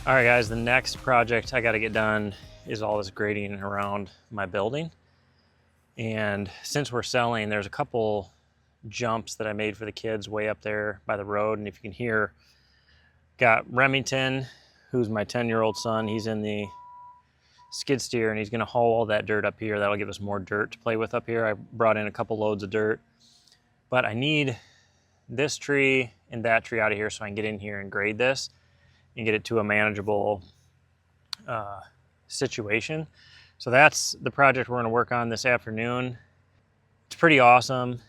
All right, guys, the next project I got to get done is all this grading around my building. And since we're selling, there's a couple jumps that I made for the kids way up there by the road. And if you can hear, got Remington, who's my 10-year-old son. He's in the skid steer and he's going to haul all that dirt up here. That'll give us more dirt to play with up here. I brought in a couple loads of dirt, but I need this tree and that tree out of here so I can get in here and grade this and get it to a manageable situation. So that's the project we're going to work on this afternoon. It's pretty awesome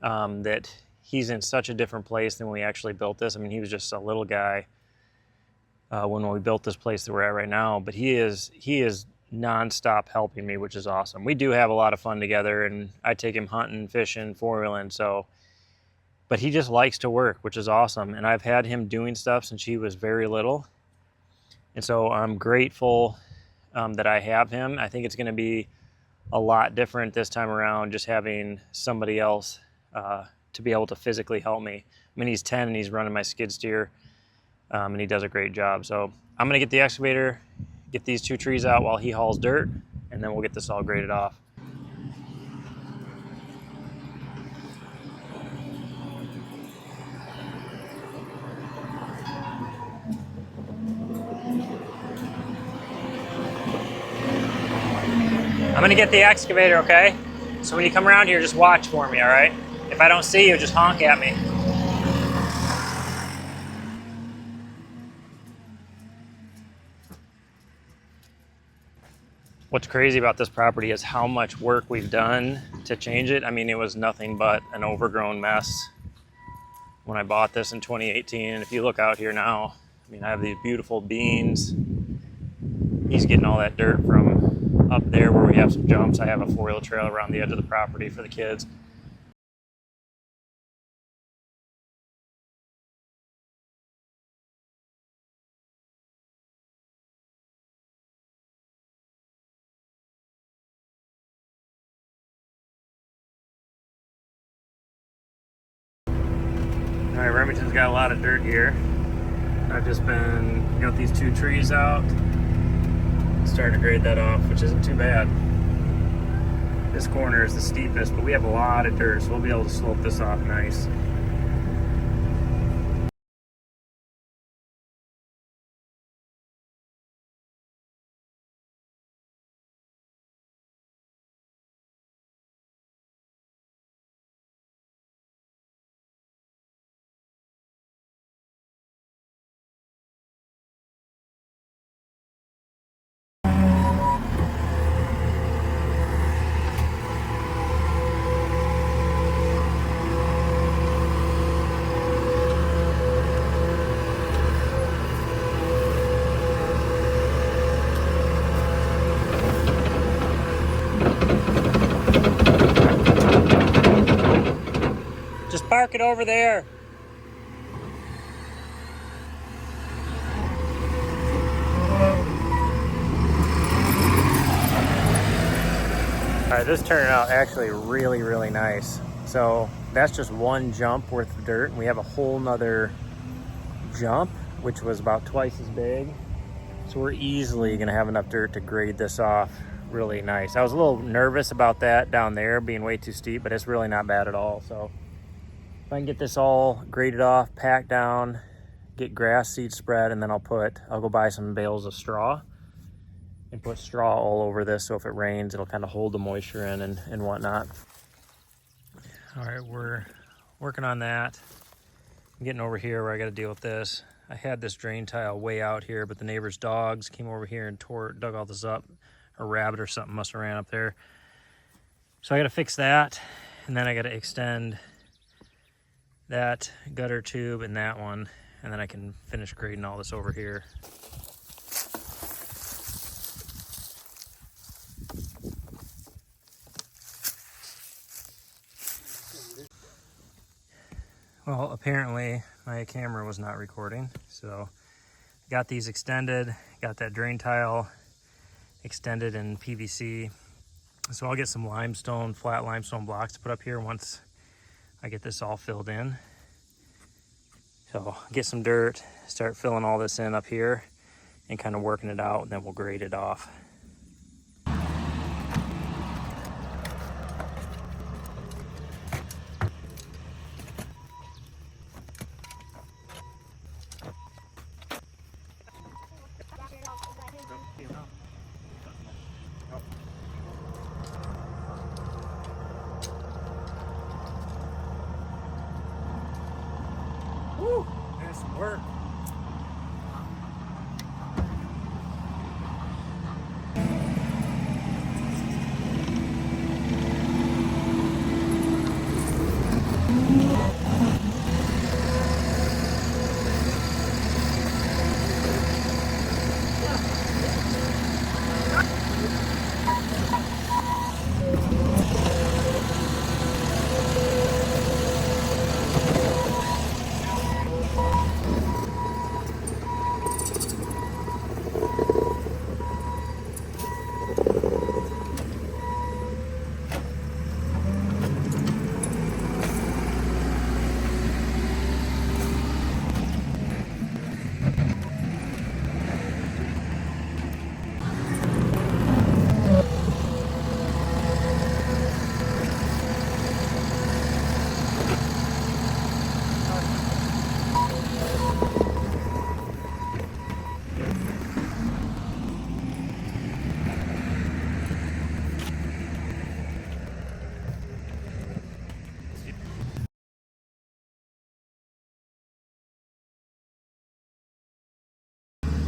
that he's in such a different place than when we actually built this. I mean, he was just a little guy when we built this place that we're at right now, but he is nonstop helping me, which is awesome. We do have a lot of fun together, and I take him hunting, fishing, four-wheeling, but he just likes to work, which is awesome. And I've had him doing stuff since he was very little. And so I'm grateful that I have him. I think it's going to be a lot different this time around, just having somebody else to be able to physically help me. I mean, he's 10 and he's running my skid steer, and he does a great job. So I'm going to get the excavator, get these two trees out while he hauls dirt, and then we'll get this all graded off. I'm gonna get the excavator, okay? So when you come around here, just watch for me, all right? If I don't see you, just honk at me. What's crazy about this property is how much work we've done to change it. I mean, it was nothing but an overgrown mess when I bought this in 2018. And if you look out here now, I mean, I have these beautiful beans. He's getting all that dirt from up there where we have some jumps. I have a four-wheel trail around the edge of the property for the kids. All right, Remington's got a lot of dirt here. I've just got these two trees out, starting to grade that off, which isn't too bad. This corner is the steepest, but we have a lot of dirt, so we'll be able to slope this off nice. Just park it over there. All right, this turned out actually really, really nice. So that's just one jump worth of dirt. We have a whole nother jump, which was about twice as big. So we're easily gonna have enough dirt to grade this off really nice. I was a little nervous about that down there being way too steep, but it's really not bad at all. So if I can get this all graded off, packed down, get grass seed spread, and then I'll go buy some bales of straw and put straw all over this, so if it rains, it'll kind of hold the moisture in and whatnot. All right, we're working on that. I'm getting over here where I got to deal with this. I had this drain tile way out here, but the neighbor's dogs came over here and dug all this up. A rabbit or something must have ran up there. So I got to fix that, and then I got to extend that gutter tube and that one, and then I can finish grading all this over here. Well, apparently my camera was not recording, so got these extended, got that drain tile extended in PVC. So I'll get some flat limestone blocks to put up here once I get this all filled in. So get some dirt, start filling all this in up here, and kind of working it out, and then we'll grade it off. Woo, that's some work.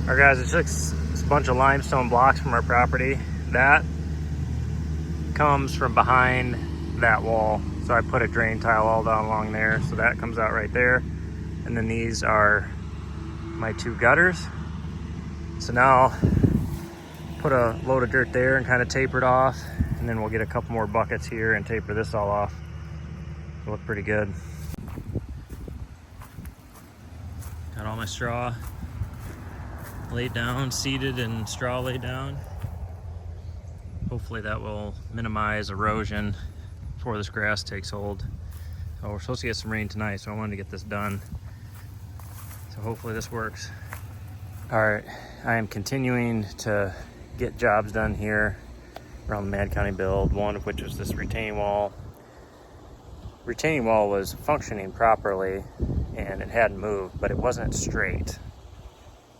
All right, guys, it took a bunch of limestone blocks from our property. That comes from behind that wall. So I put a drain tile all down along there. So that comes out right there. And then these are my two gutters. So now put a load of dirt there and kind of taper it off. And then we'll get a couple more buckets here and taper this all off. It'll look pretty good. Got all my straw laid down, seeded and straw laid down. Hopefully that will minimize erosion before this grass takes hold. So we're supposed to get some rain tonight, so I wanted to get this done. So hopefully this works. All right, I am continuing to get jobs done here around the Mad County build, one of which was this retaining wall. Retaining wall was functioning properly and it hadn't moved, but it wasn't straight.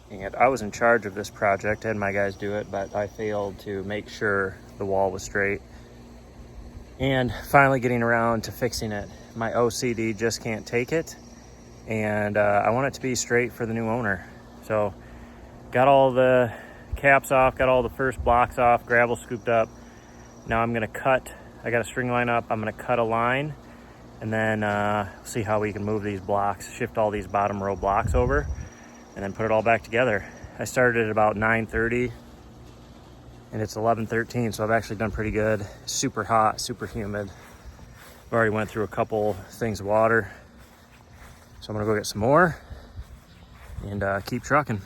And I was in charge of this project, I had my guys do it, but I failed to make sure the wall was straight. And finally getting around to fixing it. My OCD just can't take it. And I want it to be straight for the new owner. So got all the caps off, got all the first blocks off, gravel scooped up. Now I'm gonna cut, I got a string line up, I'm gonna cut a line and then see how we can move these blocks, shift all these bottom row blocks over, and then put it all back together. I started at about 9:30 and it's 11:13, so I've actually done pretty good. Super hot, super humid. I've already went through a couple things of water. So I'm gonna go get some more and keep trucking.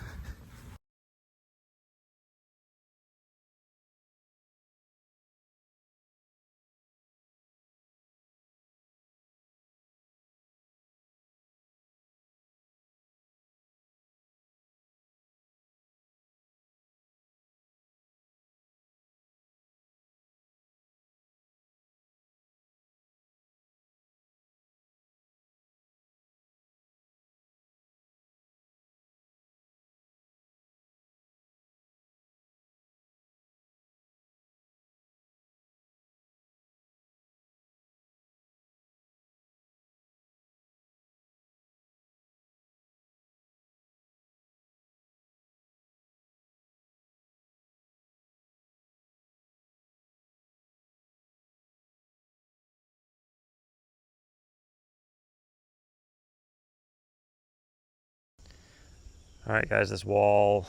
All right, guys, this wall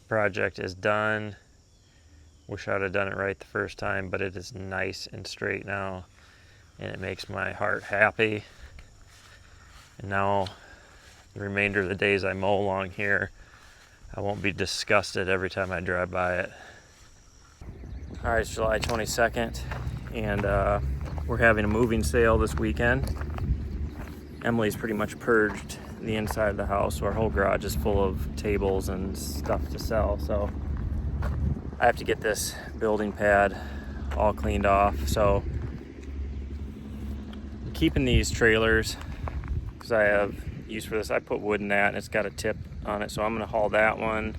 project is done. Wish I'd have done it right the first time, but it is nice and straight now, and it makes my heart happy. And now the remainder of the days I mow along here, I won't be disgusted every time I drive by it. All right, it's July 22nd, and we're having a moving sale this weekend. Emily's pretty much purged the inside of the house. So our whole garage is full of tables and stuff to sell. So I have to get this building pad all cleaned off. So I'm keeping these trailers because I have use for this. I put wood in that and it's got a tip on it. So I'm gonna haul that one.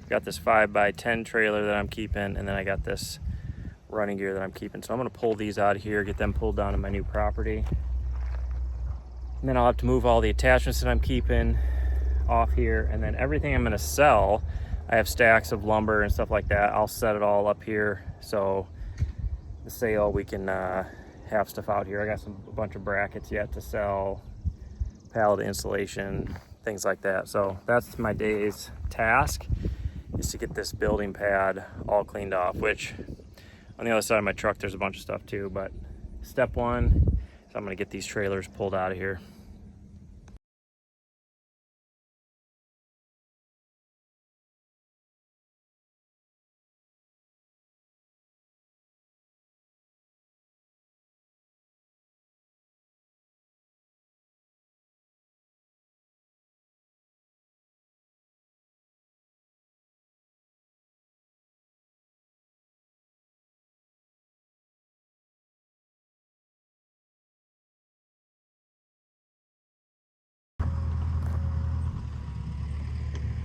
Got this 5x10 trailer that I'm keeping, and then I got this running gear that I'm keeping. So I'm gonna pull these out of here, get them pulled down to my new property. And then I'll have to move all the attachments that I'm keeping off here, and then everything I'm gonna sell, I have stacks of lumber and stuff like that. I'll set it all up here so the sale we can have stuff out here. I got a bunch of brackets yet to sell, pallet insulation, things like that. So that's my day's task, is to get this building pad all cleaned off, which on the other side of my truck there's a bunch of stuff too, but step one is I'm gonna get these trailers pulled out of here.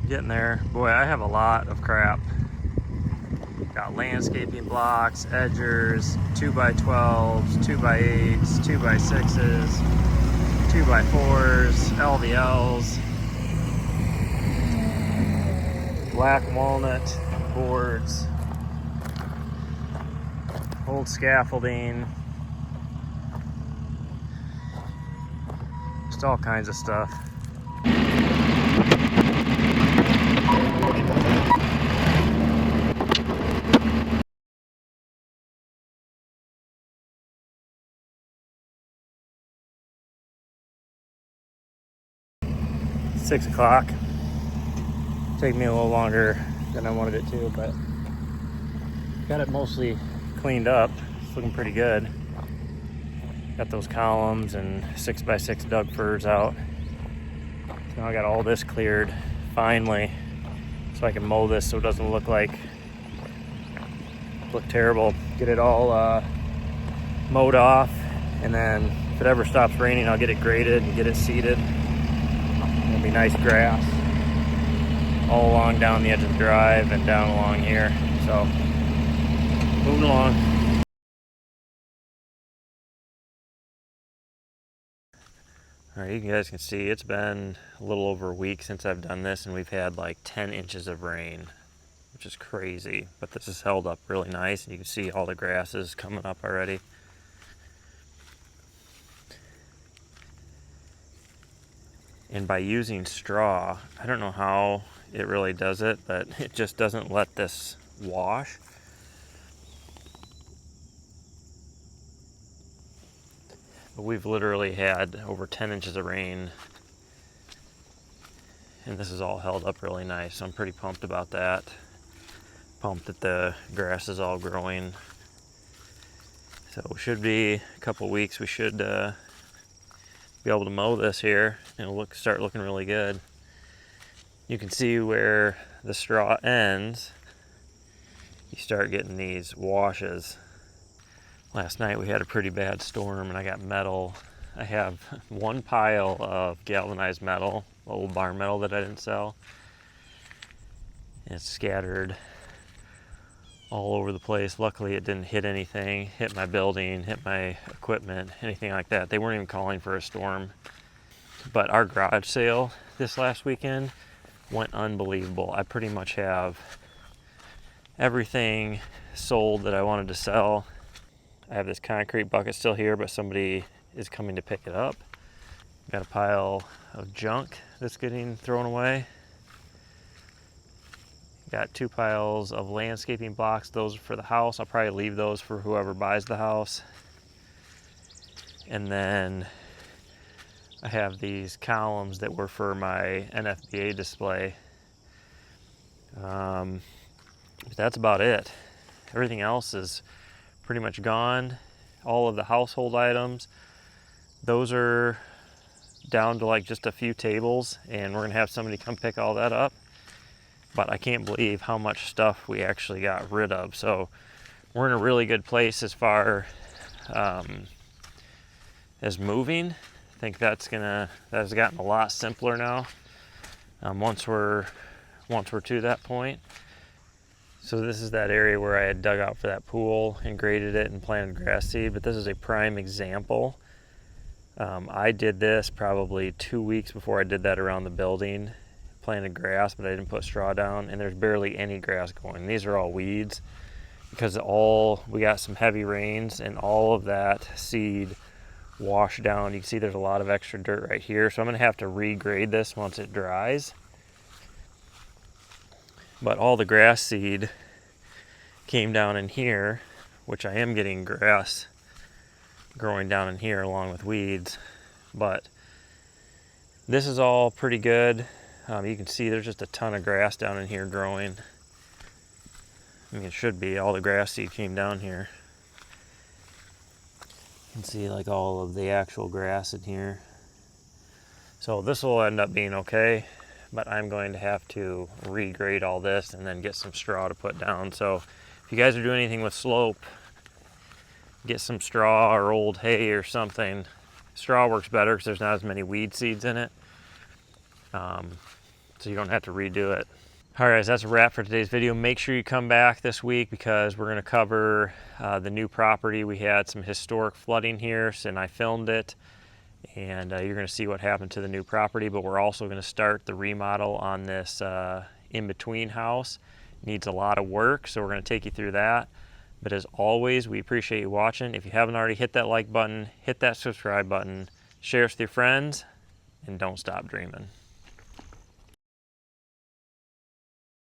Getting there. Boy, I have a lot of crap. Got landscaping blocks, edgers, 2x12s, 2x8s, 2x6s, 2x4s, LVLs, black walnut boards, old scaffolding, just all kinds of stuff. It's 6 o'clock. Take me a little longer than I wanted it to, but got it mostly cleaned up. It's looking pretty good. Got those columns and 6x6 Doug firs out. So now I got all this cleared finally, so I can mow this so it doesn't look terrible. Get it all mowed off, and then if it ever stops raining, I'll get it graded and get it seeded. It'll be nice grass all along down the edge of the drive and down along here. So moving along. All right, you guys can see it's been a little over a week since I've done this, and we've had like 10 inches of rain, which is crazy. But this has held up really nice, and you can see all the grass is coming up already. And by using straw, I don't know how it really does it, but it just doesn't let this wash. But we've literally had over 10 inches of rain, and this is all held up really nice. So I'm pretty pumped about that. Pumped that the grass is all growing. So it should be a couple weeks. We should be able to mow this here, and it'll start looking really good. You can see where the straw ends. You start getting these washes. Last night we had a pretty bad storm, and I got metal. I have one pile of galvanized metal, old bar metal that I didn't sell. And it's scattered all over the place. Luckily it didn't hit anything, hit my building, hit my equipment, anything like that. They weren't even calling for a storm. But our garage sale this last weekend went unbelievable. I pretty much have everything sold that I wanted to sell. I have this concrete bucket still here, but somebody is coming to pick it up. Got a pile of junk that's getting thrown away. Got 2 piles of landscaping blocks. Those are for the house. I'll probably leave those for whoever buys the house. And then I have these columns that were for my NFBA display. But that's about it. Everything else is pretty much gone. All of the household items, those are down to like just a few tables, and we're gonna have somebody come pick all that up. But I can't believe how much stuff we actually got rid of. So we're in a really good place as far as moving. I think that's gotten a lot simpler now. Once we're to that point. So this is that area where I had dug out for that pool and graded it and planted grass seed, but this is a prime example. I did this probably 2 weeks before I did that around the building, planted grass, but I didn't put straw down, and there's barely any grass going. These are all weeds because we got some heavy rains and all of that seed washed down. You can see there's a lot of extra dirt right here, so I'm gonna have to regrade this once it dries. But all the grass seed came down in here, which I am getting grass growing down in here along with weeds. But this is all pretty good. You can see there's just a ton of grass down in here growing. I mean, it should be. All the grass seed came down here. You can see like all of the actual grass in here. So this will end up being okay. But I'm going to have to regrade all this and then get some straw to put down. So if you guys are doing anything with slope, get some straw or old hay or something. Straw works better because there's not as many weed seeds in it. So you don't have to redo it. All right, guys, that's a wrap for today's video. Make sure you come back this week because we're gonna cover the new property. We had some historic flooding here, and I filmed it. And you're going to see what happened to the new property, but we're also going to start the remodel on this in-between house. It needs a lot of work, so we're going to take you through that. But as always, we appreciate you watching. If you haven't already, hit that like button, hit that subscribe button, share with your friends, and don't stop dreaming.